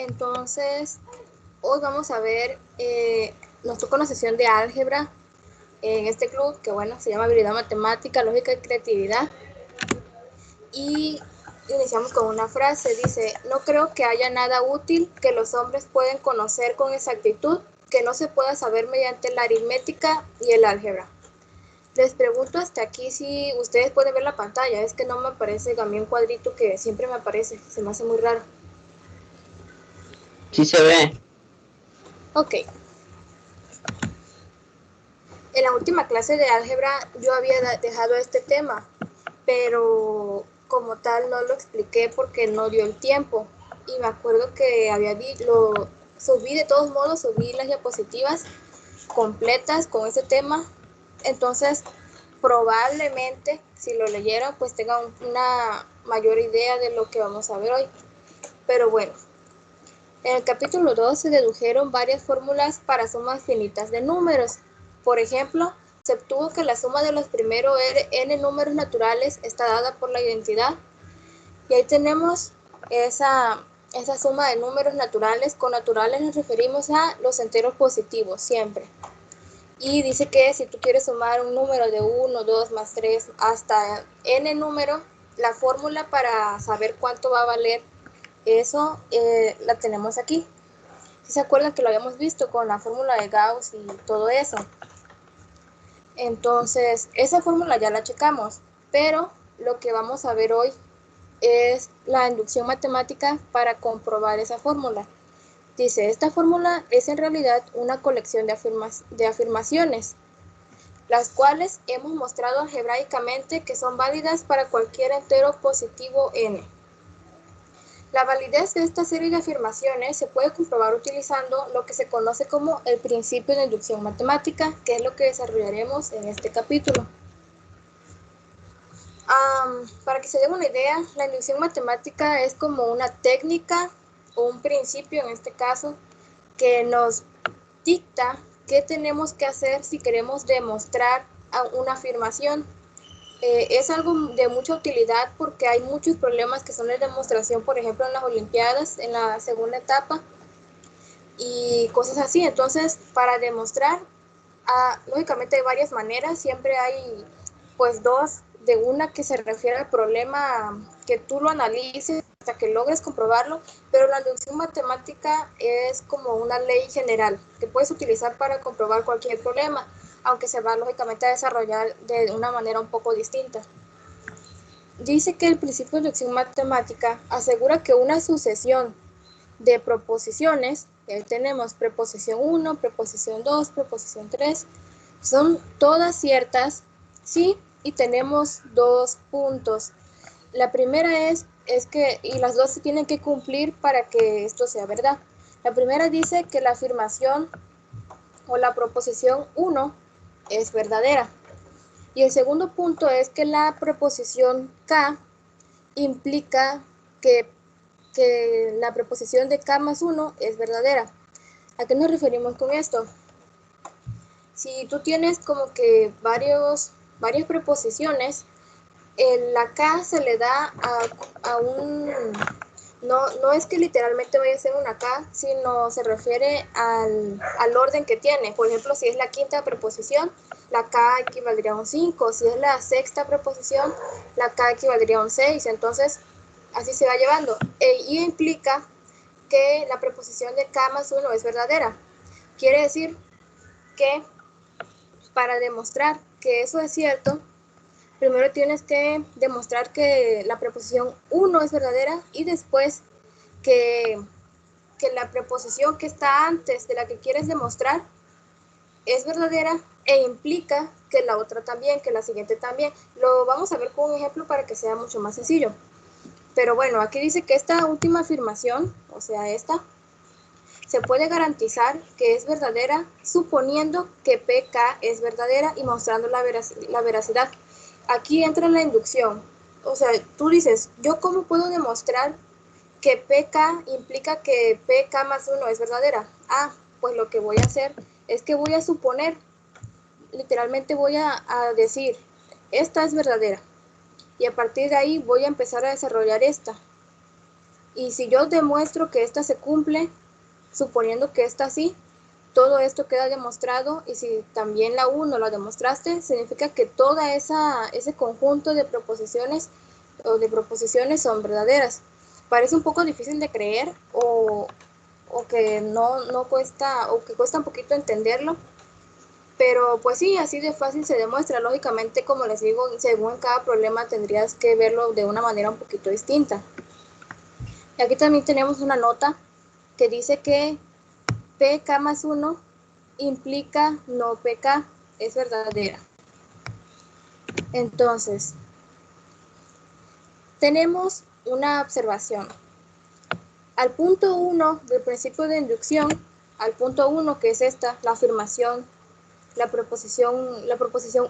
Entonces, hoy vamos a ver, nos toca una sesión de álgebra en este club, que bueno, se llama habilidad matemática, lógica y creatividad. Y iniciamos con una frase, dice: no creo que haya nada útil que los hombres pueden conocer con exactitud que no se pueda saber mediante la aritmética y el álgebra. Les pregunto hasta aquí si ustedes pueden ver la pantalla, es que no me aparece también un cuadrito que siempre me aparece, se me hace muy raro. Sí se ve. Ok. En la última clase de álgebra yo había dejado este tema, pero como tal no lo expliqué porque no dio el tiempo. Y me acuerdo que lo subí, de todos modos, subí las diapositivas completas con ese tema. Entonces, probablemente, si lo leyeron, pues tengan una mayor idea de lo que vamos a ver hoy. Pero bueno, en el capítulo 2 se dedujeron varias fórmulas para sumas finitas de números. Por ejemplo, se obtuvo que la suma de los primeros n números naturales está dada por la identidad. Y ahí tenemos esa suma de números naturales. Con naturales nos referimos a los enteros positivos, siempre. Y dice que si tú quieres sumar un número de 1, 2, más 3, hasta n número, la fórmula para saber cuánto va a valer eso la tenemos aquí. ¿Sí se acuerdan que lo habíamos visto con la fórmula de Gauss y todo eso? Entonces, esa fórmula ya la checamos, pero lo que vamos a ver hoy es la inducción matemática para comprobar esa fórmula. Dice, esta fórmula es en realidad una colección de afirmaciones, las cuales hemos mostrado algebraicamente que son válidas para cualquier entero positivo n. La validez de esta serie de afirmaciones se puede comprobar utilizando lo que se conoce como el principio de inducción matemática, que es lo que desarrollaremos en este capítulo. Para que se den una idea, la inducción matemática es como una técnica o un principio, en este caso, que nos dicta qué tenemos que hacer si queremos demostrar una afirmación. Es algo de mucha utilidad porque hay muchos problemas que son de demostración, por ejemplo, en las Olimpiadas, en la segunda etapa, y cosas así. Entonces, para demostrar, lógicamente hay varias maneras, siempre hay pues dos, de una que se refiere al problema, que tú lo analices hasta que logres comprobarlo, pero la inducción matemática es como una ley general que puedes utilizar para comprobar cualquier problema, aunque se va lógicamente a desarrollar de una manera un poco distinta. Dice que el principio de inducción matemática asegura que una sucesión de proposiciones, que tenemos preposición 1, preposición 2, preposición 3, son todas ciertas, sí, y tenemos dos puntos. La primera es que, y las dos se tienen que cumplir para que esto sea verdad. La primera dice que la afirmación o la proposición 1 es verdadera. Y el segundo punto es que la preposición K implica que la preposición de K más 1 es verdadera. ¿A qué nos referimos con esto? Si tú tienes como que varias preposiciones, la K se le da a un... No es que literalmente vaya a ser una K, sino se refiere al orden que tiene. Por ejemplo, si es la quinta preposición, la K equivaldría a un 5. Si es la sexta preposición, la K equivaldría a un 6. Entonces, así se va llevando. Y implica que la preposición de K más 1 es verdadera. Quiere decir que para demostrar que eso es cierto, primero tienes que demostrar que la preposición 1 es verdadera y después que la preposición que está antes de la que quieres demostrar es verdadera e implica que la otra también, que la siguiente también. Lo vamos a ver con un ejemplo para que sea mucho más sencillo. Pero bueno, aquí dice que esta última afirmación, o sea, esta, se puede garantizar que es verdadera suponiendo que PK es verdadera y mostrando la veracidad. Aquí entra la inducción. O sea, tú dices, ¿yo cómo puedo demostrar que PK implica que PK más 1 es verdadera? Pues lo que voy a hacer es que voy a suponer, literalmente voy a decir, esta es verdadera. Y a partir de ahí voy a empezar a desarrollar esta. Y si yo demuestro que esta se cumple, suponiendo que esta sí, todo esto queda demostrado, y si también la 1 la demostraste, significa que toda ese conjunto de proposiciones o de proposiciones son verdaderas. Parece un poco difícil de creer o que no cuesta, o que cuesta un poquito entenderlo, pero pues sí, así de fácil se demuestra. Lógicamente, como les digo, según cada problema tendrías que verlo de una manera un poquito distinta. Y aquí también tenemos una nota que dice que PK más 1 implica no PK, es verdadera. Entonces, tenemos una observación. Al punto 1 del principio de inducción, al punto 1 que es esta, la afirmación, la proposición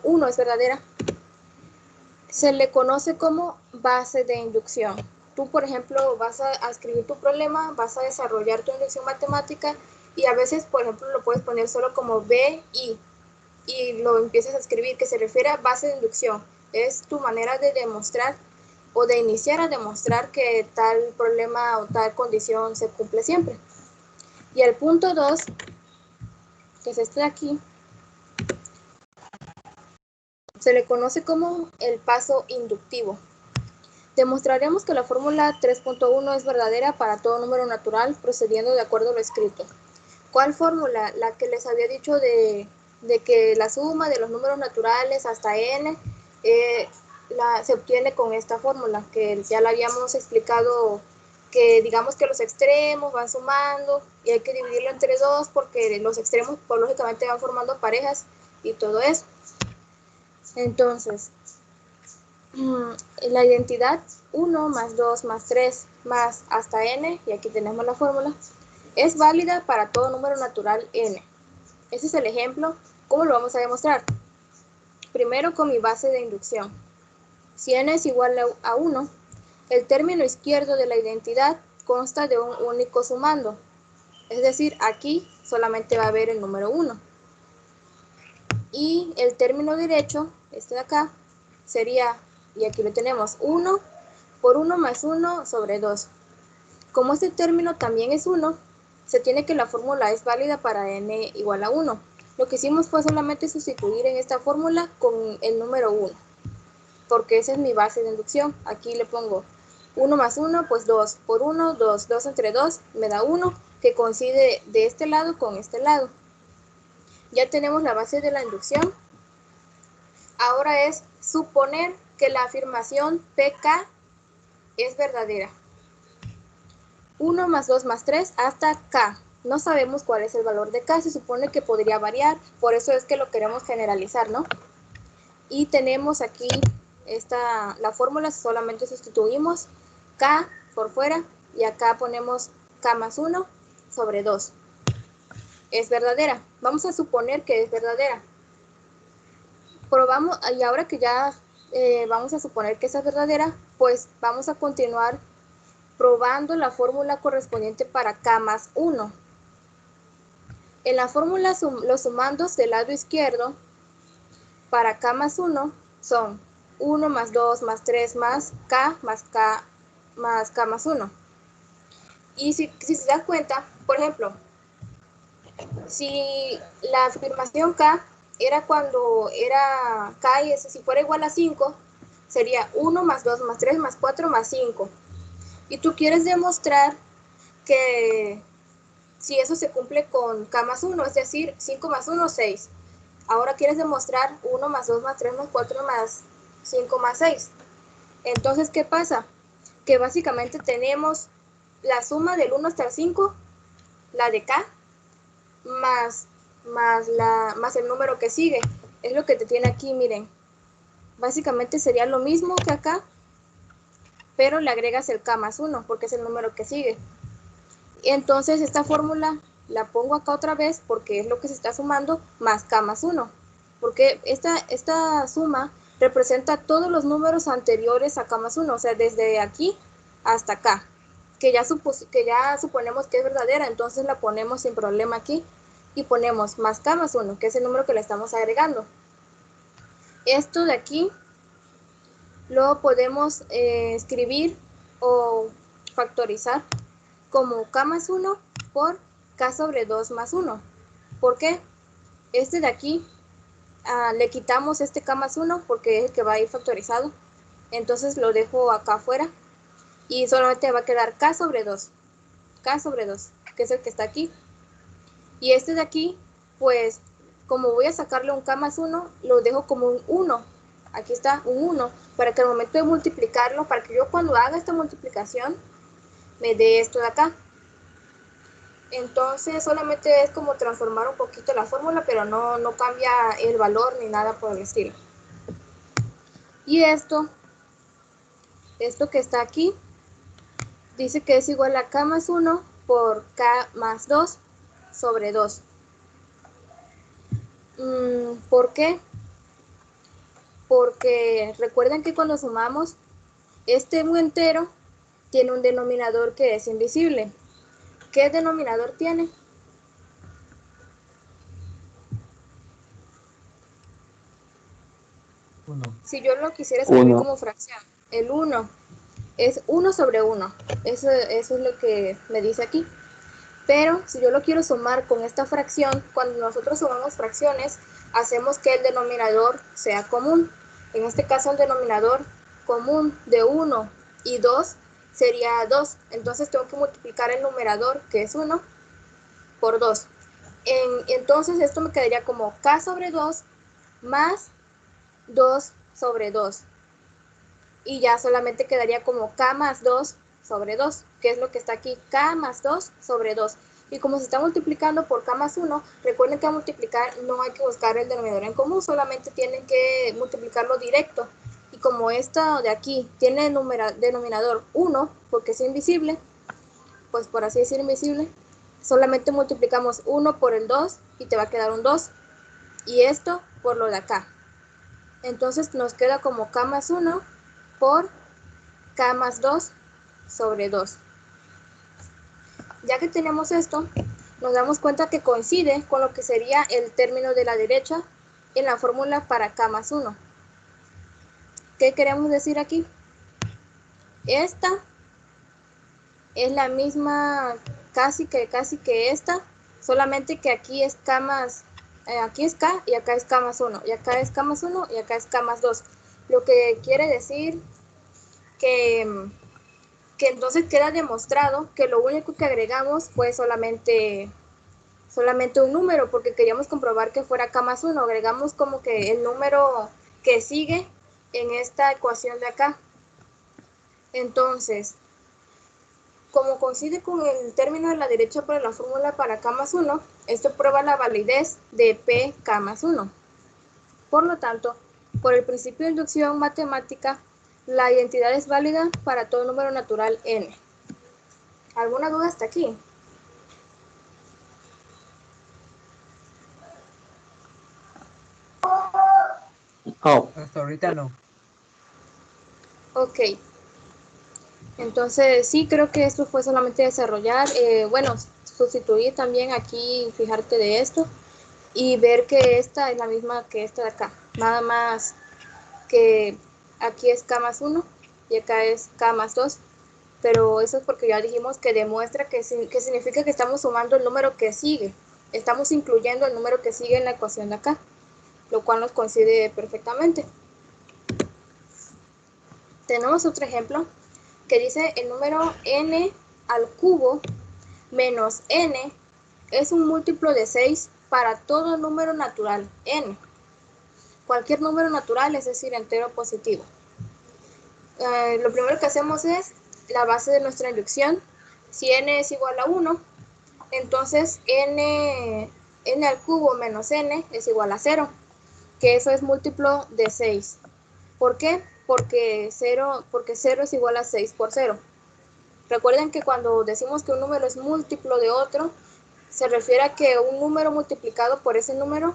1 es verdadera, se le conoce como base de inducción. Tú, por ejemplo, vas a escribir tu problema, vas a desarrollar tu inducción matemática y a veces, por ejemplo, lo puedes poner solo como BI y lo empiezas a escribir, que se refiere a base de inducción. Es tu manera de demostrar o de iniciar a demostrar que tal problema o tal condición se cumple siempre. Y el punto 2, que es este de aquí, se le conoce como el paso inductivo. Demostraremos que la fórmula 3.1 es verdadera para todo número natural procediendo de acuerdo a lo escrito. ¿Cuál fórmula? La que les había dicho de que la suma de los números naturales hasta n se obtiene con esta fórmula, que ya la habíamos explicado, que digamos que los extremos van sumando y hay que dividirlo entre 2 porque los extremos pues, lógicamente van formando parejas y todo eso. Entonces, la identidad 1 más 2 más 3 más hasta n, y aquí tenemos la fórmula, es válida para todo número natural n. Ese es el ejemplo. ¿Cómo lo vamos a demostrar? Primero con mi base de inducción. Si n es igual a 1, el término izquierdo de la identidad consta de un único sumando. Es decir, aquí solamente va a haber el número 1. Y el término derecho, este de acá, sería, y aquí lo tenemos, 1 por 1 más 1 sobre 2. Como este término también es 1, se tiene que la fórmula es válida para n igual a 1. Lo que hicimos fue solamente sustituir en esta fórmula con el número 1, porque esa es mi base de inducción. Aquí le pongo 1 más 1, pues 2 por 1, 2, 2 entre 2 me da 1, que coincide de este lado con este lado. Ya tenemos la base de la inducción. Ahora es suponer que la afirmación PK es verdadera. 1 más 2 más 3 hasta K. No sabemos cuál es el valor de K, se supone que podría variar, por eso es que lo queremos generalizar, ¿no? Y tenemos aquí la fórmula, solamente sustituimos K por fuera y acá ponemos K más 1 sobre 2. Es verdadera. Vamos a suponer que es verdadera. Probamos, y ahora que ya vamos a suponer que esa es verdadera, pues vamos a continuar probando la fórmula correspondiente para K más 1. En la fórmula los sumandos del lado izquierdo para K más 1 son 1 más 2 más 3 más K más K más 1. Y si se dan cuenta, por ejemplo, si la afirmación K era cuando era K y si fuera igual a 5, sería 1 más 2 más 3 más 4 más 5. Y tú quieres demostrar que si eso se cumple con K más 1, es decir, 5 más 1, 6. Ahora quieres demostrar 1 más 2 más 3 más 4 más 5 más 6. Entonces, ¿qué pasa? Que básicamente tenemos la suma del 1 hasta el 5, la de K, más el número que sigue. Es lo que te tiene aquí, miren. Básicamente sería lo mismo que acá, pero le agregas el K más 1, porque es el número que sigue. Y entonces esta fórmula la pongo acá otra vez porque es lo que se está sumando más K más 1. Porque esta suma representa todos los números anteriores a K más 1, o sea, desde aquí hasta acá, que ya suponemos que es verdadera, entonces la ponemos sin problema aquí y ponemos más K más 1, que es el número que le estamos agregando. Esto de aquí lo podemos escribir o factorizar como k más 1 por k sobre 2 más 1. ¿Por qué? Este de aquí le quitamos este k más 1 porque es el que va a ir factorizado. Entonces lo dejo acá afuera y solamente va a quedar k sobre 2. K sobre 2, que es el que está aquí. Y este de aquí, pues como voy a sacarle un k más 1, lo dejo como un 1. Aquí está un 1, para que al momento de multiplicarlo, para que yo cuando haga esta multiplicación, me dé esto de acá. Entonces solamente es como transformar un poquito la fórmula, pero no cambia el valor ni nada por el estilo. Y esto que está aquí, dice que es igual a k más 1 por k más 2 sobre 2. ¿Por qué? Porque recuerden que cuando sumamos, este entero tiene un denominador que es invisible. ¿Qué denominador tiene? Si yo lo quisiera escribir como fracción, el 1 es 1 sobre 1. Eso es lo que me dice aquí. Pero si yo lo quiero sumar con esta fracción, cuando nosotros sumamos fracciones, hacemos que el denominador sea común. En este caso, el denominador común de 1 y 2 sería 2. Entonces tengo que multiplicar el numerador, que es 1, por 2. Entonces esto me quedaría como k sobre 2 más 2 sobre 2. Y ya solamente quedaría como k más 2 sobre 2, que es lo que está aquí, k más 2 sobre 2. Y como se está multiplicando por k más 1, recuerden que al multiplicar no hay que buscar el denominador en común, solamente tienen que multiplicarlo directo. Y como esta de aquí tiene denominador 1, porque es invisible, pues por así decir invisible, solamente multiplicamos 1 por el 2 y te va a quedar un 2. Y esto por lo de acá. Entonces nos queda como k más 1 por k más 2 sobre 2. Ya que tenemos esto, nos damos cuenta que coincide con lo que sería el término de la derecha en la fórmula para k más 1. ¿Qué queremos decir aquí? Esta es la misma, casi que esta, solamente que aquí es k más, aquí es k y acá es k más 1, y acá es k más 1 y acá es k más 2. Lo que quiere decir que entonces queda demostrado que lo único que agregamos fue solamente un número, porque queríamos comprobar que fuera k más 1. Agregamos como que el número que sigue en esta ecuación de acá. Entonces, como coincide con el término de la derecha para la fórmula para k más 1, esto prueba la validez de pk más 1. Por lo tanto, por el principio de inducción matemática, la identidad es válida para todo número natural n. ¿Alguna duda hasta aquí? Oh. Hasta ahorita no. Ok. Entonces, sí, creo que esto fue solamente desarrollar, bueno, sustituir también aquí, fijarte de esto y ver que esta es la misma que esta de acá. Nada más que aquí es k más 1 y acá es k más 2. Pero eso es porque ya dijimos que demuestra que significa que estamos sumando el número que sigue. Estamos incluyendo el número que sigue en la ecuación de acá, lo cual nos coincide perfectamente. Tenemos otro ejemplo que dice el número n al cubo menos n es un múltiplo de 6 para todo número natural n. Cualquier número natural, es decir, entero positivo. Lo primero que hacemos es la base de nuestra inducción. Si n es igual a 1, entonces n al cubo menos n es igual a 0, que eso es múltiplo de 6. ¿Por qué? Porque 0 es igual a 6 por 0. Recuerden que cuando decimos que un número es múltiplo de otro, se refiere a que un número multiplicado por ese número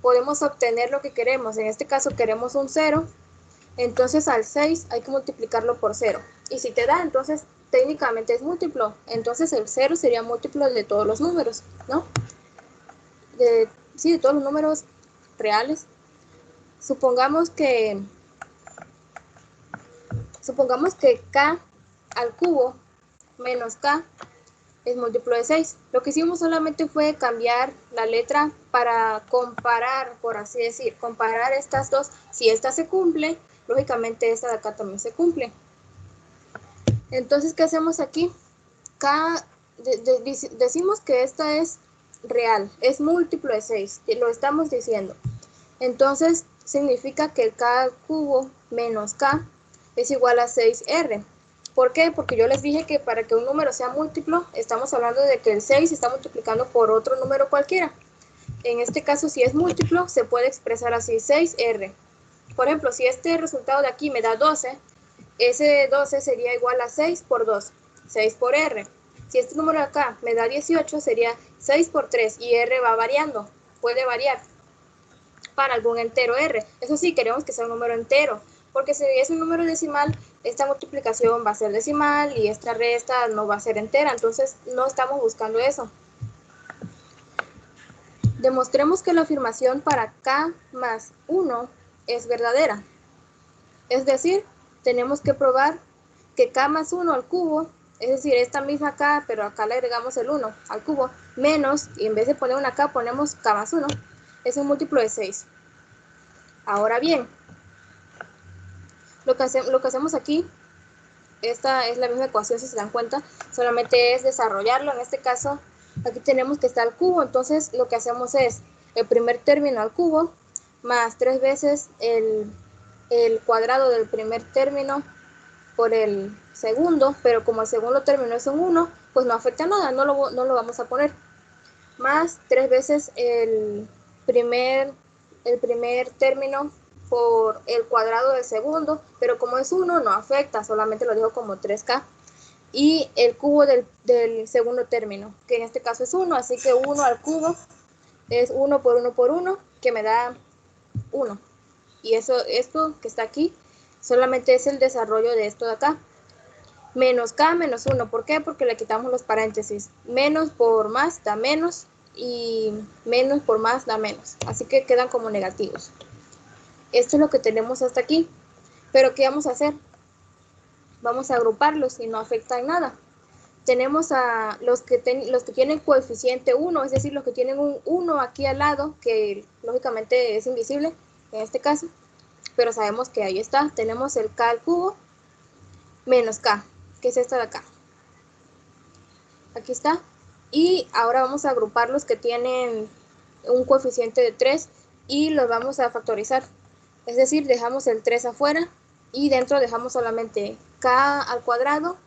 podemos obtener lo que queremos. En este caso queremos un 0, entonces al 6 hay que multiplicarlo por 0. Y si te da, entonces técnicamente es múltiplo. Entonces el 0 sería múltiplo de todos los números, ¿no? Sí, de todos los números reales. Supongamos que k al cubo menos k es múltiplo de 6. Lo que hicimos solamente fue cambiar la letra para comparar, por así decir, comparar estas dos. Si esta se cumple, lógicamente esta de acá también se cumple. Entonces, ¿qué hacemos aquí? Decimos que esta es real, es múltiplo de 6, lo estamos diciendo. Entonces, significa que el k al cubo menos k es igual a 6r. ¿Por qué? Porque yo les dije que para que un número sea múltiplo, estamos hablando de que el 6 se está multiplicando por otro número cualquiera. En este caso, si es múltiplo, se puede expresar así, 6r. Por ejemplo, si este resultado de aquí me da 12, ese 12 sería igual a 6 por 2, 6 por r. Si este número de acá me da 18, sería 6 por 3 y r va variando, puede variar para algún entero r. Eso sí, queremos que sea un número entero, porque si es un número decimal, esta multiplicación va a ser decimal y esta resta no va a ser entera, entonces no estamos buscando eso. Demostremos que la afirmación para k más 1 es verdadera. Es decir, tenemos que probar que k más 1 al cubo, es decir, esta misma k, pero acá le agregamos el 1 al cubo, menos, y en vez de poner una k ponemos k más 1, es un múltiplo de 6. Ahora bien, lo que hacemos aquí, esta es la misma ecuación si se dan cuenta, solamente es desarrollarlo. En este caso, aquí tenemos que está al cubo, entonces lo que hacemos es el primer término al cubo más 3 veces el cuadrado del primer término por el segundo, pero como el segundo término es un 1, pues no afecta nada, no lo vamos a poner. Más 3 veces el primer término por el cuadrado del segundo, pero como es 1 no afecta, solamente lo dejo como 3k. Y el cubo del segundo término, que en este caso es 1, así que 1 al cubo es 1 por 1 por 1, que me da 1. Y esto que está aquí solamente es el desarrollo de esto de acá. Menos k menos 1, ¿por qué? Porque le quitamos los paréntesis. Menos por más da menos y menos por más da menos. Así que quedan como negativos. Esto es lo que tenemos hasta aquí. Pero ¿qué vamos a hacer? Vamos a agruparlos y no afecta en nada. Tenemos a los que tienen coeficiente 1, es decir, los que tienen un 1 aquí al lado, que lógicamente es invisible en este caso, pero sabemos que ahí está. Tenemos el k al cubo menos k, que es esta de acá. Aquí está. Y ahora vamos a agrupar los que tienen un coeficiente de 3 y los vamos a factorizar. Es decir, dejamos el 3 afuera y dentro dejamos solamente k al cuadrado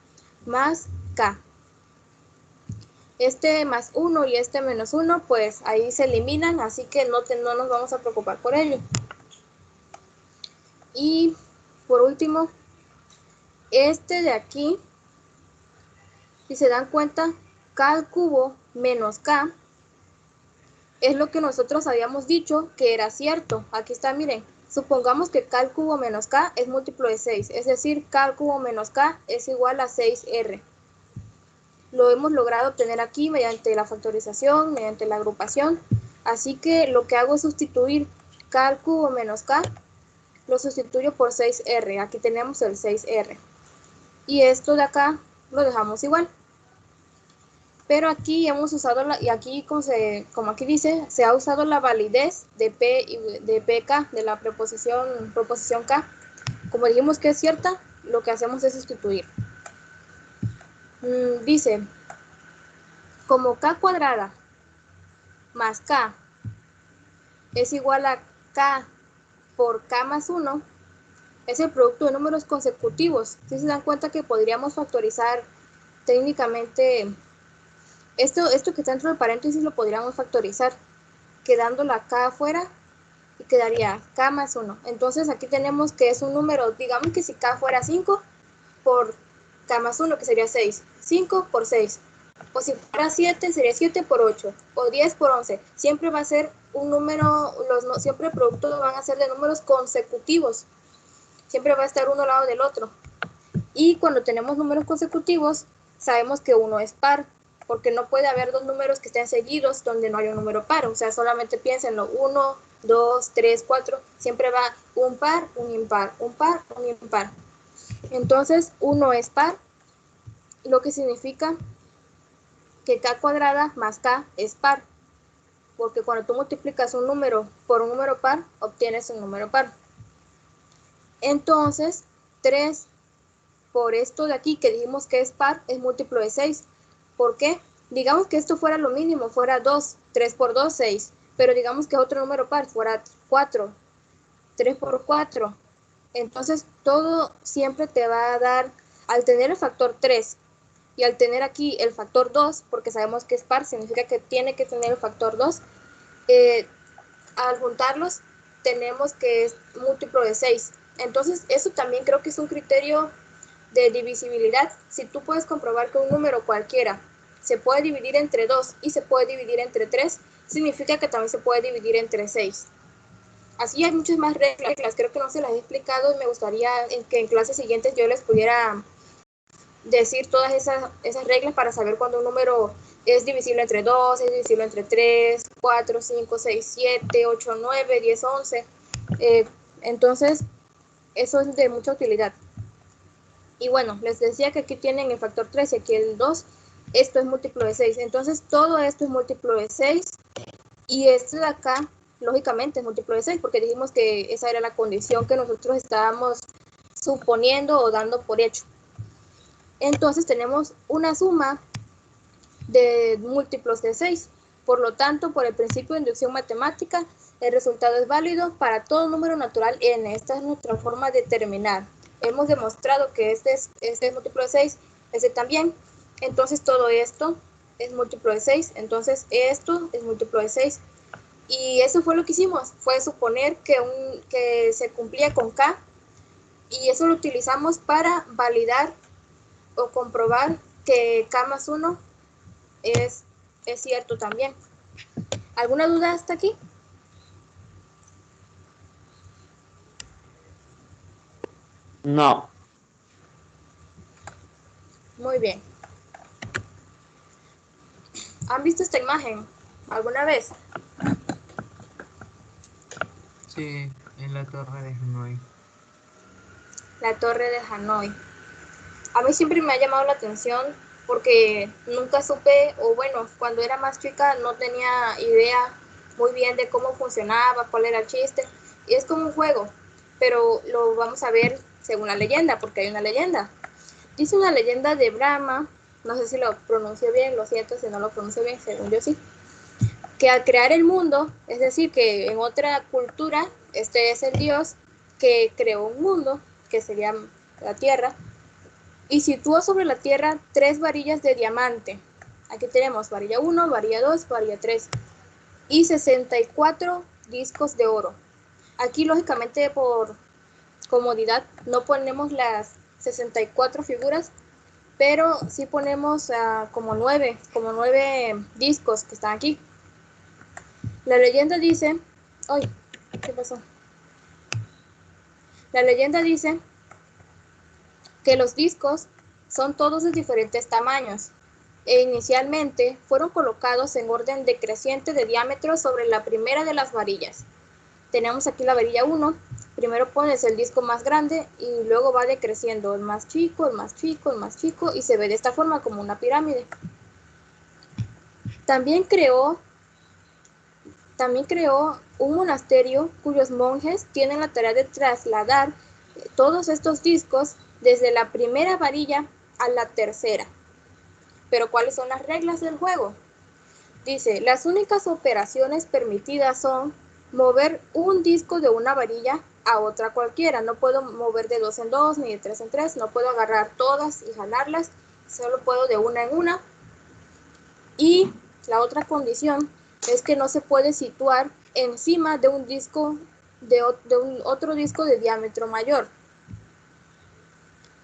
más k. Este más 1 y este menos 1, pues ahí se eliminan, así que no nos vamos a preocupar por ello. Y por último, este de aquí, si se dan cuenta, k al cubo menos k es lo que nosotros habíamos dicho que era cierto. Aquí está, miren, supongamos que k al cubo menos k es múltiplo de 6, es decir, k al cubo menos k es igual a 6r. Lo hemos logrado obtener aquí mediante la factorización, mediante la agrupación. Así que lo que hago es sustituir k al cubo menos k, lo sustituyo por 6r. Aquí tenemos el 6r. Y esto de acá lo dejamos igual. Pero aquí hemos usado, y aquí como aquí dice, se ha usado la validez de P y de PK, de la proposición K. Como dijimos que es cierta, lo que hacemos es sustituir. Dice, como K cuadrada más K es igual a K por K más 1, es el producto de números consecutivos. Si se dan cuenta que podríamos factorizar técnicamente, esto que está dentro del paréntesis lo podríamos factorizar, quedando la K afuera y quedaría K más 1. Entonces aquí tenemos que es un número, digamos que si K fuera 5 por K más 1, que sería 6. 5 por 6. O si fuera 7, sería 7 por 8. O 10 por 11. Siempre va a ser un número, siempre el producto van a ser de números consecutivos. Siempre va a estar uno al lado del otro. Y cuando tenemos números consecutivos, sabemos que uno es par, porque no puede haber dos números que estén seguidos donde no hay un número par. O sea, solamente piénsenlo, 1, 2, 3, 4, siempre va un par, un impar, un par, un impar. Entonces, 1 es par lo que significa que k cuadrada más k es par, porque cuando tú multiplicas un número por un número par, obtienes un número par. Entonces, 3 por esto de aquí que dijimos que es par, es múltiplo de 6. ¿Por qué? Digamos que esto fuera lo mínimo, fuera 2, 3 por 2, 6, pero digamos que otro número par fuera 4, 3 por 4. Entonces, todo siempre te va a dar, al tener el factor 3 y al tener aquí el factor 2, porque sabemos que es par, significa que tiene que tener el factor 2, al juntarlos tenemos que es múltiplo de 6. Entonces, eso también creo que es un criterio de divisibilidad. Si tú puedes comprobar que un número cualquiera se puede dividir entre 2 y se puede dividir entre 3, significa que también se puede dividir entre 6. Así hay muchas más reglas, creo que no se las he explicado y me gustaría que en clases siguientes yo les pudiera decir todas esas reglas para saber cuando un número es divisible entre 2, es divisible entre 3, 4, 5, 6, 7, 8, 9, 10, 11. Entonces, eso es de mucha utilidad. Y bueno, les decía que aquí tienen el factor 3 y aquí el 2. Esto es múltiplo de 6. Entonces, todo esto es múltiplo de 6. Y este de acá, lógicamente, es múltiplo de 6, porque dijimos que esa era la condición que nosotros estábamos suponiendo o dando por hecho. Entonces, tenemos una suma de múltiplos de 6. Por lo tanto, por el principio de inducción matemática, el resultado es válido para todo número natural n. Esta es nuestra forma de terminar. Hemos demostrado que este es múltiplo de 6, este también. Entonces, todo esto es múltiplo de 6. Entonces, esto es múltiplo de 6. Y eso fue lo que hicimos. Fue suponer que se cumplía con k. Y eso lo utilizamos para validar o comprobar que k más 1 es cierto también. ¿Alguna duda hasta aquí? No. Muy bien. ¿Han visto esta imagen alguna vez? Sí, en la torre de Hanoi. La torre de Hanoi. A mí siempre me ha llamado la atención porque nunca supe, o bueno, cuando era más chica no tenía idea muy bien de cómo funcionaba, cuál era el chiste. Y es como un juego, pero lo vamos a ver según la leyenda, porque hay una leyenda. Dice una leyenda de Brahma, no sé si lo pronuncio bien, lo siento si no lo pronuncio bien, según yo sí, que al crear el mundo, es decir, que en otra cultura, este es el Dios que creó un mundo, que sería la Tierra, y situó sobre la Tierra 3 varillas de diamante. Aquí tenemos varilla 1, varilla 2, varilla 3 y 64 discos de oro. Aquí, lógicamente, por comodidad, no ponemos las 64 figuras, pero sí ponemos como 9 discos que están aquí. La leyenda dice, ¡ay! ¿Qué pasó? La leyenda dice que los discos son todos de diferentes tamaños e inicialmente fueron colocados en orden decreciente de diámetro sobre la primera de las varillas. Tenemos aquí la varilla 1, primero pones el disco más grande y luego va decreciendo el más chico, el más chico, el más chico y se ve de esta forma como una pirámide. También creó un monasterio cuyos monjes tienen la tarea de trasladar todos estos discos desde la primera varilla a la tercera. Pero ¿cuáles son las reglas del juego? Dice, las únicas operaciones permitidas son mover un disco de una varilla a otra cualquiera. No puedo mover de 2 en 2 ni de 3 en 3. No puedo agarrar todas y jalarlas. Solo puedo de una en una. Y la otra condición es que no se puede situar encima de un disco de un otro disco de diámetro mayor.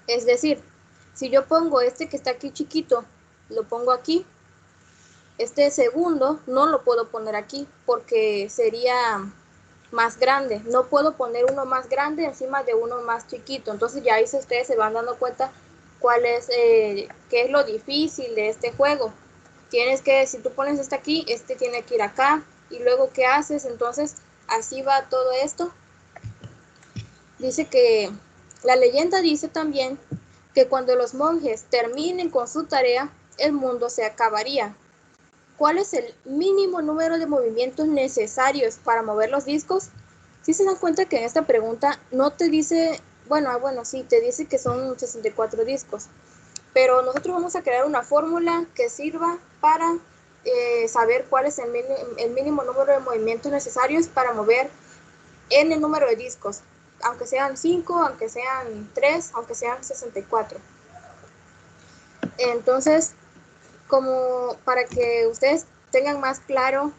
Es decir, si yo pongo este que está aquí chiquito, lo pongo aquí, este segundo no lo puedo poner aquí porque sería más grande. No puedo poner uno más grande encima de uno más chiquito. Entonces ya ahí ustedes se van dando cuenta qué es lo difícil de este juego. Tienes que, si tú pones este aquí, este tiene que ir acá. Y luego, ¿qué haces? Entonces, así va todo esto. Dice que, la leyenda dice también que cuando los monjes terminen con su tarea, el mundo se acabaría. ¿Cuál es el mínimo número de movimientos necesarios para mover los discos? Si se dan cuenta que en esta pregunta no te dice, bueno, sí, te dice que son 64 discos, pero nosotros vamos a crear una fórmula que sirva para saber cuál es el mínimo número de movimientos necesarios para mover n número de discos, aunque sean 5, aunque sean 3, aunque sean 64. Entonces, como para que ustedes tengan más claro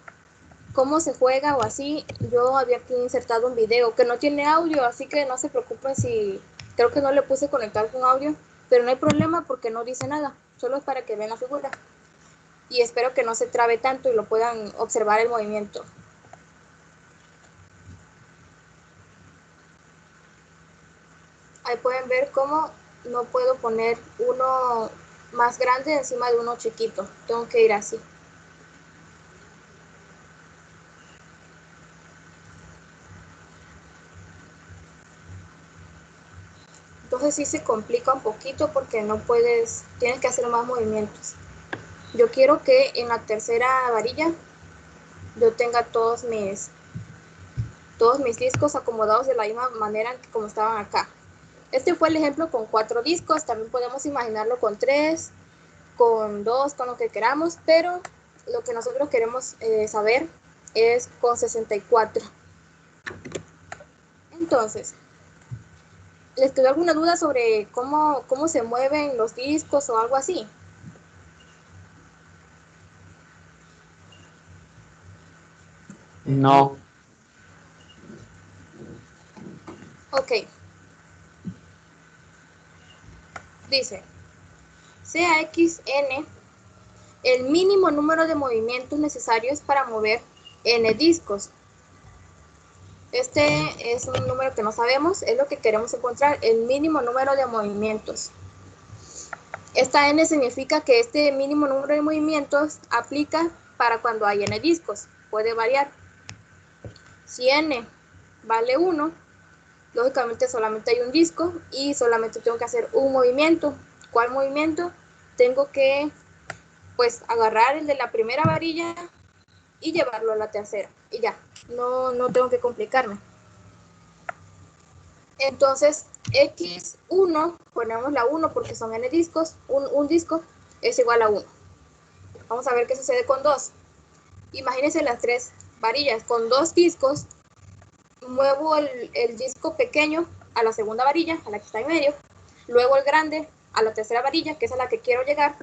cómo se juega o así, yo había aquí insertado un video que no tiene audio, así que no se preocupen si, creo que no le puse conectar con audio, pero no hay problema porque no dice nada, solo es para que vean la figura. Y espero que no se trabe tanto y lo puedan observar el movimiento. Ahí pueden ver cómo no puedo poner uno más grande encima de uno chiquito, tengo que ir así. Entonces sí se complica un poquito porque no puedes, tienes que hacer más movimientos. Yo quiero que en la tercera varilla yo tenga todos mis discos acomodados de la misma manera que como estaban acá. Este fue el ejemplo con 4 discos, también podemos imaginarlo con 3, con 2, con lo que queramos, pero lo que nosotros queremos saber es con 64. Entonces, ¿les quedó alguna duda sobre cómo se mueven los discos o algo así? No. Ok. Dice, sea xn el mínimo número de movimientos necesarios para mover n discos. Este es un número que no sabemos, es lo que queremos encontrar, el mínimo número de movimientos. Esta n significa que este mínimo número de movimientos aplica para cuando hay n discos, puede variar. Si n vale 1, lógicamente solamente hay un disco y solamente tengo que hacer un movimiento. ¿Cuál movimiento? Tengo que pues agarrar el de la primera varilla y llevarlo a la tercera y ya, no tengo que complicarme. Entonces x1, ponemos la 1 porque son n discos, un disco es igual a 1. Vamos a ver qué sucede con 2. Imagínense las 3 varillas. Con 2 discos muevo el disco pequeño a la segunda varilla, a la que está en medio, luego el grande a la tercera varilla, que es a la que quiero llegar,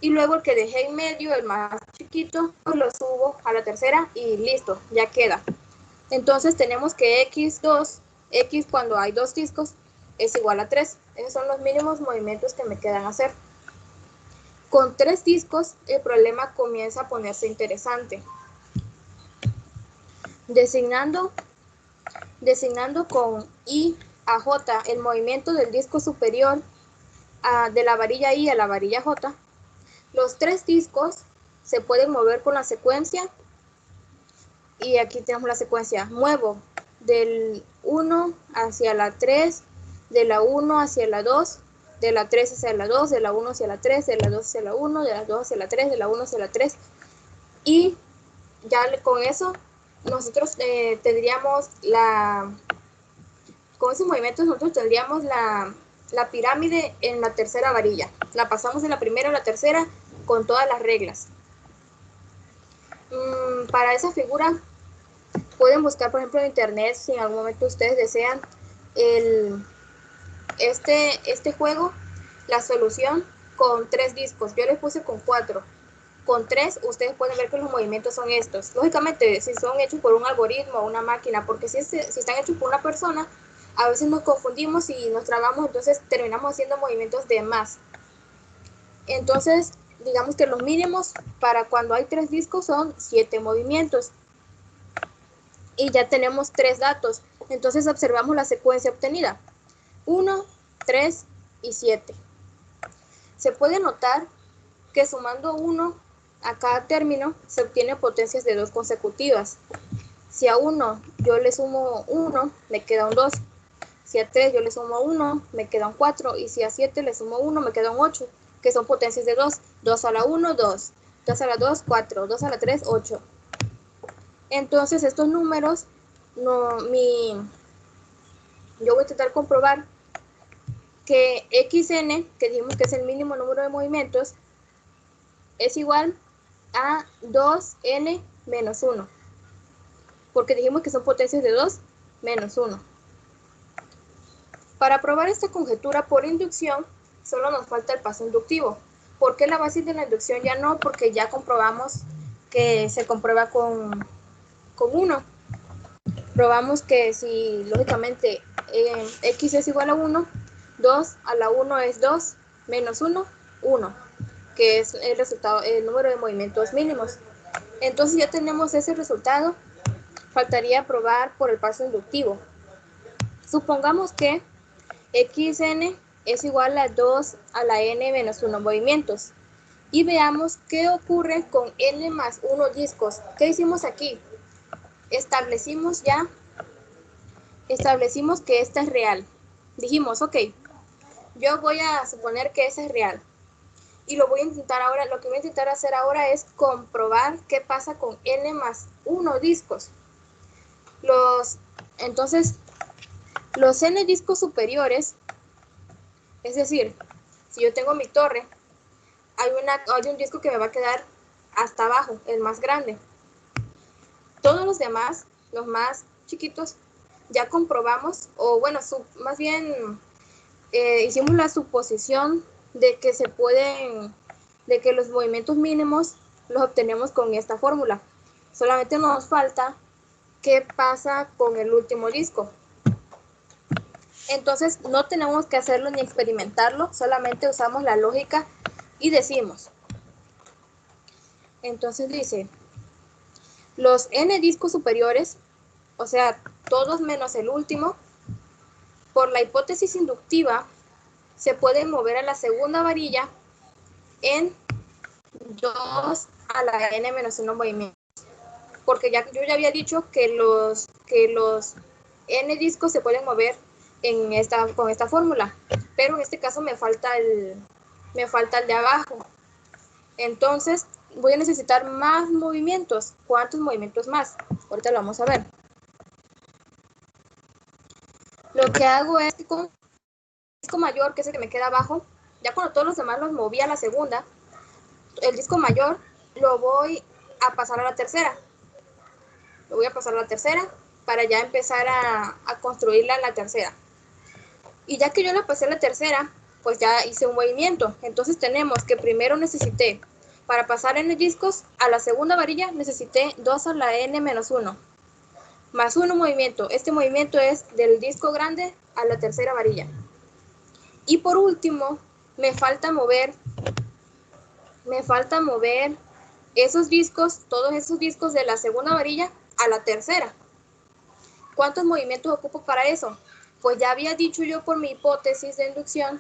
y luego el que dejé en medio, el más chiquito, pues lo subo a la tercera y listo, ya queda. Entonces tenemos que x2, x cuando hay 2 discos, es igual a 3. Esos son los mínimos movimientos que me quedan hacer. Con 3 discos, el problema comienza a ponerse interesante. Designando con I a J el movimiento del disco superior de la varilla I a la varilla J, los 3 discos se pueden mover con la secuencia, y aquí tenemos la secuencia, muevo del 1 hacia la 3, de la 1 hacia la 2, de la 3 hacia la 2, de la 1 hacia la 3, de la 2 hacia la 1, de la 2 hacia la 3, de la 1 hacia la 3, y ya con eso nosotros tendríamos con esos movimientos nosotros tendríamos la pirámide en la tercera varilla. La pasamos de la primera a la tercera con todas las reglas. Para esa figura pueden buscar, por ejemplo, en internet, si en algún momento ustedes desean este juego, la solución con 3 discos. Yo les puse con 4. Con 3 ustedes pueden ver que los movimientos son estos. Lógicamente, si son hechos por un algoritmo o una máquina, porque si están hechos por una persona, a veces nos confundimos y nos trabamos, entonces terminamos haciendo movimientos de más. Entonces, digamos que los mínimos para cuando hay 3 discos son 7 movimientos. Y ya tenemos 3 datos. Entonces observamos la secuencia obtenida. 1, 3 y 7. Se puede notar que sumando 1 a cada término se obtiene potencias de 2 consecutivas. Si a 1 yo le sumo 1, le queda un 2. Si a 3 yo le sumo 1, me quedan 4. Y si a 7 le sumo 1, me quedan 8, que son potencias de 2. 2 a la 1, 2. 2 a la 2, 4. 2 a la 3, 8. Entonces estos números, yo voy a intentar comprobar que xn, que dijimos que es el mínimo número de movimientos, es igual a 2n menos 1. Porque dijimos que son potencias de 2 menos 1. Para probar esta conjetura por inducción, solo nos falta el paso inductivo. ¿Por qué la base de la inducción ya no? Porque ya comprobamos que se comprueba con 1. Probamos que si, lógicamente, x es igual a 1, 2 a la 1 es 2, menos 1, 1, que es el resultado, el número de movimientos mínimos. Entonces ya tenemos ese resultado. Faltaría probar por el paso inductivo. Supongamos que xn es igual a 2 a la n menos 1 movimientos. Y veamos qué ocurre con n más 1 discos. ¿Qué hicimos aquí? Establecimos que esta es real. Dijimos, ok, yo voy a suponer que esa es real. Y lo que voy a intentar hacer ahora es comprobar qué pasa con n más 1 discos. Entonces, los n discos superiores, es decir, si yo tengo mi torre, hay un disco que me va a quedar hasta abajo, el más grande. Todos los demás, los más chiquitos, ya comprobamos, o bueno, más bien hicimos la suposición de que de que los movimientos mínimos los obtenemos con esta fórmula. Solamente nos falta qué pasa con el último disco. Entonces no tenemos que hacerlo ni experimentarlo, solamente usamos la lógica y decimos. Entonces dice, los n discos superiores, o sea, todos menos el último, por la hipótesis inductiva, se pueden mover a la segunda varilla en 2 a la n menos 1 movimientos. Porque yo ya había dicho que los n discos se pueden mover con esta fórmula, pero en este caso me falta el de abajo. Entonces voy a necesitar más movimientos. ¿Cuántos movimientos más? Ahorita lo vamos a ver. Lo que hago es que con el disco mayor, que es el que me queda abajo, ya cuando todos los demás los moví a la segunda, el disco mayor lo voy a pasar a la tercera. Lo voy a pasar a la tercera para ya empezar a construirla en la tercera. Y ya que yo la pasé a la tercera, pues ya hice un movimiento. Entonces tenemos que primero necesité, para pasar n discos a la segunda varilla, necesité 2 a la n menos 1. Más 1 movimiento. Este movimiento es del disco grande a la tercera varilla. Y por último, me falta mover esos discos, todos esos discos de la segunda varilla a la tercera. ¿Cuántos movimientos ocupo para eso? Pues ya había dicho yo por mi hipótesis de inducción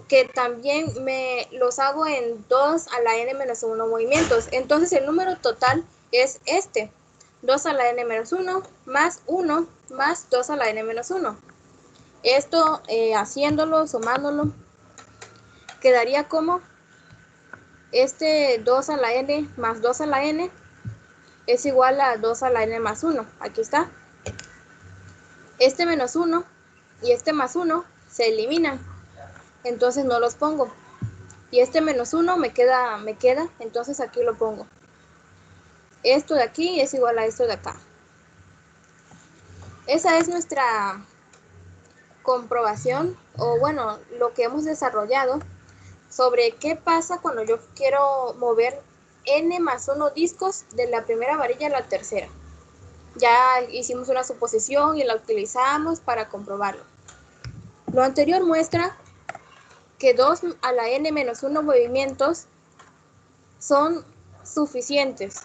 que también me los hago en 2 a la n menos 1 movimientos. Entonces el número total es este. 2 a la n menos 1 más 1 más 2 a la n menos 1. Esto haciéndolo, sumándolo, quedaría como este 2 a la n más 2 a la n es igual a 2 a la n más 1. Aquí está. Este menos 1 y este más 1 se eliminan. Entonces no los pongo. Y este menos 1 me queda, entonces aquí lo pongo. Esto de aquí es igual a esto de acá. Esa es nuestra comprobación, o bueno, lo que hemos desarrollado sobre qué pasa cuando yo quiero mover n más 1 discos de la primera varilla a la tercera. Ya hicimos una suposición y la utilizamos para comprobarlo. Lo anterior muestra que 2 a la n menos 1 movimientos son suficientes.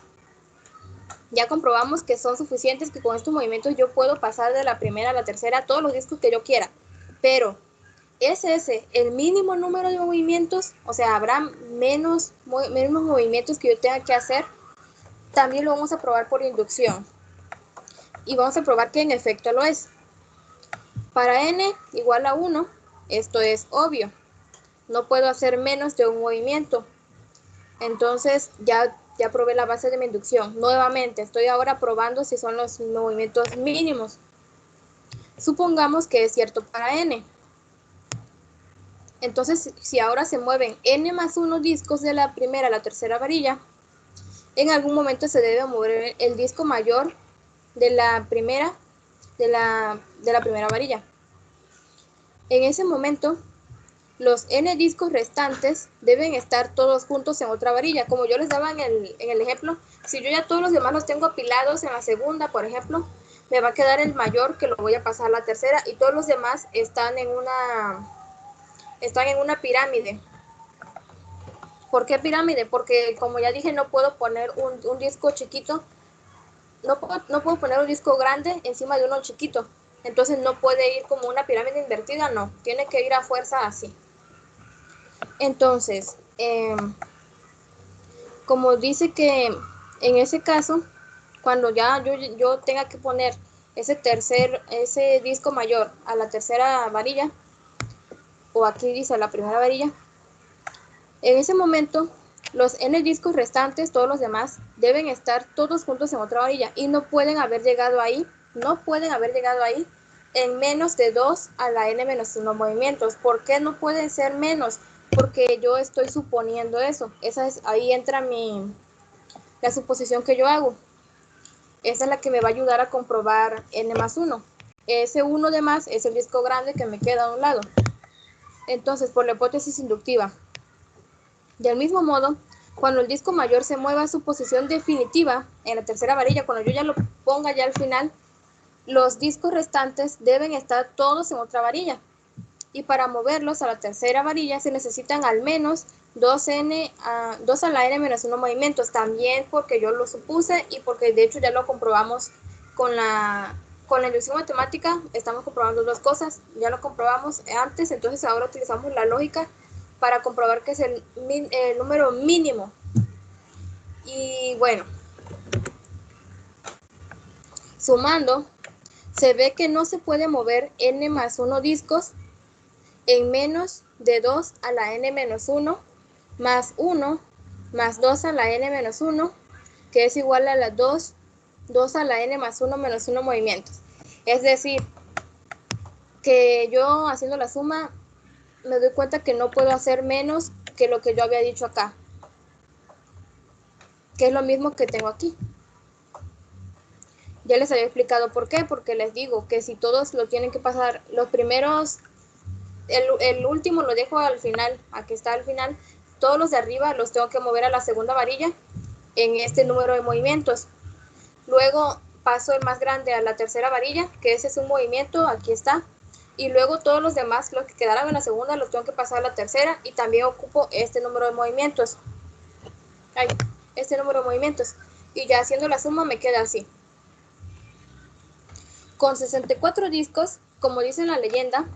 Ya comprobamos que son suficientes, que con estos movimientos yo puedo pasar de la primera a la tercera todos los discos que yo quiera. Pero ¿es ese el mínimo número de movimientos? O sea, ¿habrá menos movimientos que yo tenga que hacer? También lo vamos a probar por inducción. Y vamos a probar que en efecto lo es. Para n igual a 1, esto es obvio. No puedo hacer menos de un movimiento. Entonces ya probé la base de mi inducción. Nuevamente, estoy ahora probando si son los movimientos mínimos. Supongamos que es cierto para n. Entonces, si ahora se mueven n más 1 discos de la primera a la tercera varilla, en algún momento se debe mover el disco mayor de la primera varilla. En ese momento, los n discos restantes deben estar todos juntos en otra varilla. Como yo les daba en el ejemplo, si yo ya todos los demás los tengo apilados en la segunda, por ejemplo, me va a quedar el mayor que lo voy a pasar a la tercera y todos los demás están en una pirámide. ¿Por qué pirámide? Porque como ya dije, no puedo poner un disco chiquito, no puedo poner un disco grande encima de uno chiquito. Entonces no puede ir como una pirámide invertida, no. Tiene que ir a fuerza así. Entonces, como dice que en ese caso, cuando ya yo tenga que poner ese disco mayor a la tercera varilla, o aquí dice a la primera varilla, en ese momento los n discos restantes, todos los demás, deben estar todos juntos en otra varilla y no pueden haber llegado ahí en menos de 2 a la n-1 movimientos. ¿Por qué no pueden ser menos? Porque yo estoy suponiendo eso. Ahí entra la suposición que yo hago. Esa es la que me va a ayudar a comprobar n más 1. Ese 1 de más es el disco grande que me queda a un lado. Entonces, por la hipótesis inductiva, del mismo modo, cuando el disco mayor se mueva a su posición definitiva en la tercera varilla, cuando yo ya lo ponga ya al final, los discos restantes deben estar todos en otra varilla. Y para moverlos a la tercera varilla se necesitan al menos 2 a la n-1 movimientos, también porque yo lo supuse y porque de hecho ya lo comprobamos con la inducción matemática. Estamos comprobando dos cosas, ya lo comprobamos antes, entonces ahora utilizamos la lógica para comprobar que es el número mínimo. Y bueno, sumando, se ve que no se puede mover n más 1 discos en menos de 2 a la n-1 más 1 más 2 a la n-1, que es igual a la 2 a la n más 1 menos 1 movimientos. Es decir, que yo haciendo la suma me doy cuenta que no puedo hacer menos que lo que yo había dicho acá, que es lo mismo que tengo aquí. Ya les había explicado por qué, porque les digo que si todos lo tienen que pasar, los primeros, el último lo dejo al final, aquí está al final, todos los de arriba los tengo que mover a la segunda varilla en este número de movimientos. Luego paso el más grande a la tercera varilla, que ese es un movimiento, aquí está. Y luego todos los demás, los que quedaron en la segunda, los tengo que pasar a la tercera y también ocupo este número de movimientos. Y ya haciendo la suma me queda así. Con 64 discos, como dice en la leyenda,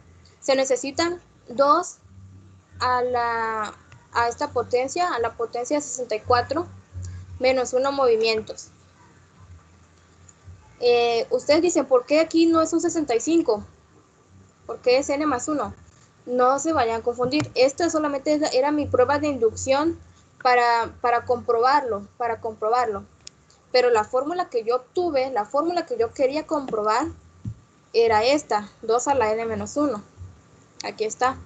se necesitan 2 a esta potencia, a la potencia 64, menos 1 movimientos. Ustedes dicen, ¿por qué aquí no es un 65? ¿Por qué es n más 1? No se vayan a confundir. Esta solamente era mi prueba de inducción para comprobarlo. Pero la fórmula que yo obtuve, la fórmula que yo quería comprobar, era esta, 2 a la n-1. Aquí está.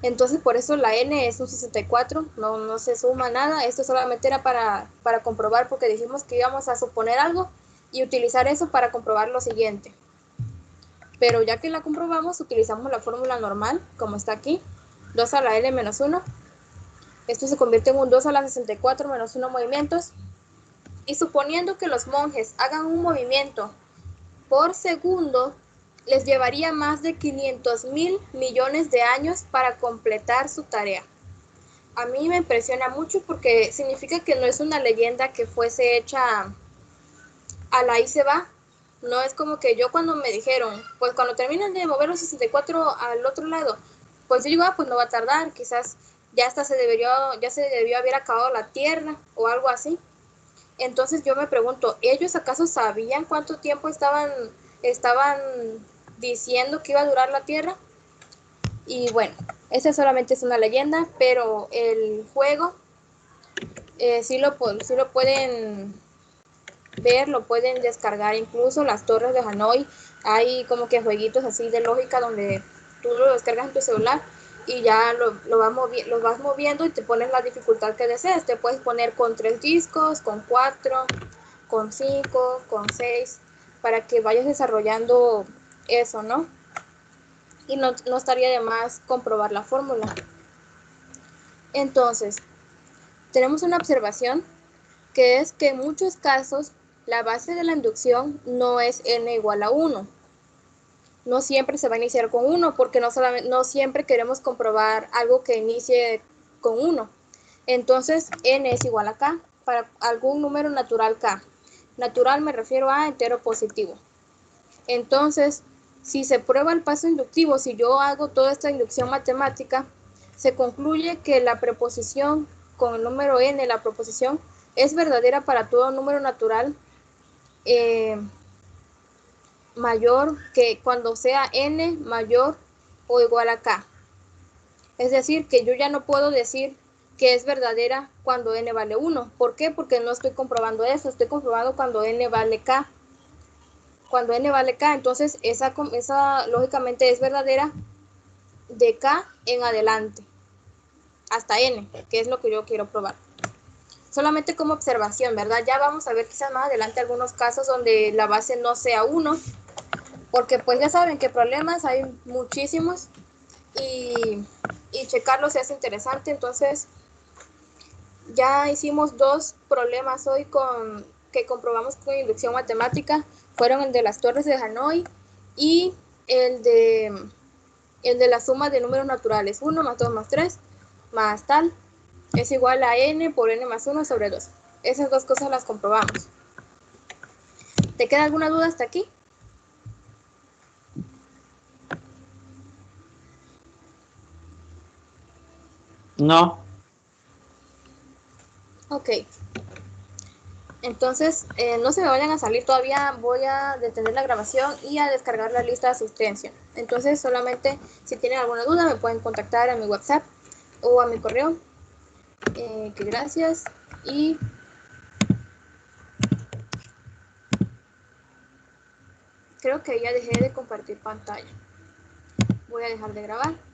Entonces, por eso la n es un 64, no se suma nada. Esto solamente era para comprobar, porque dijimos que íbamos a suponer algo y utilizar eso para comprobar lo siguiente. Pero ya que la comprobamos, utilizamos la fórmula normal, como está aquí, 2 a la n-1. Esto se convierte en un 2 a la 64 menos 1 movimientos. Y suponiendo que los monjes hagan un movimiento por segundo, les llevaría más de 500.000 millones de años para completar su tarea. A mí me impresiona mucho porque significa que no es una leyenda que fuese hecha a la y se va. No es como que yo cuando me dijeron, pues cuando terminen de mover los 64 al otro lado, pues yo digo, pues no va a tardar, quizás ya se debió haber acabado la Tierra o algo así. Entonces yo me pregunto, ¿ellos acaso sabían cuánto tiempo estaban diciendo que iba a durar la Tierra. Y bueno, esa solamente es una leyenda, pero el juego sí lo pueden ver, lo pueden descargar, incluso las torres de Hanoi. Hay como que jueguitos así de lógica donde tú lo descargas en tu celular y ya lo vas moviendo y te pones la dificultad que desees. Te puedes poner con 3 discos, con 4, con 5, con 6, para que vayas desarrollando eso, ¿no? Y no estaría de más comprobar la fórmula. Entonces, tenemos una observación que es que en muchos casos la base de la inducción no es n igual a 1. No siempre se va a iniciar con 1 porque no siempre queremos comprobar algo que inicie con 1. Entonces, n es igual a k para algún número natural k. Natural me refiero a entero positivo. Entonces, si se prueba el paso inductivo, si yo hago toda esta inducción matemática, se concluye que la preposición con el número n, la proposición, es verdadera para todo número natural mayor que cuando sea n mayor o igual a k. Es decir, que yo ya no puedo decir que es verdadera cuando n vale 1. ¿Por qué? Porque no estoy comprobando eso, estoy comprobando cuando n vale k. Cuando n vale k, entonces esa lógicamente es verdadera de k en adelante, hasta n, que es lo que yo quiero probar. Solamente como observación, ¿verdad? Ya vamos a ver quizás más adelante algunos casos donde la base no sea 1, porque pues ya saben que problemas hay muchísimos y checarlos es interesante. Entonces ya hicimos 2 problemas hoy que comprobamos con inducción matemática. Fueron el de las torres de Hanoi y el de la suma de números naturales. 1 más 2 más 3 más tal es igual a n por n más 1 sobre 2. Esas 2 cosas las comprobamos. ¿Te queda alguna duda hasta aquí? No. Ok. Entonces, no se me vayan a salir todavía, voy a detener la grabación y a descargar la lista de asistencia. Entonces, solamente si tienen alguna duda me pueden contactar a mi WhatsApp o a mi correo. Que gracias y creo que ya dejé de compartir pantalla. Voy a dejar de grabar.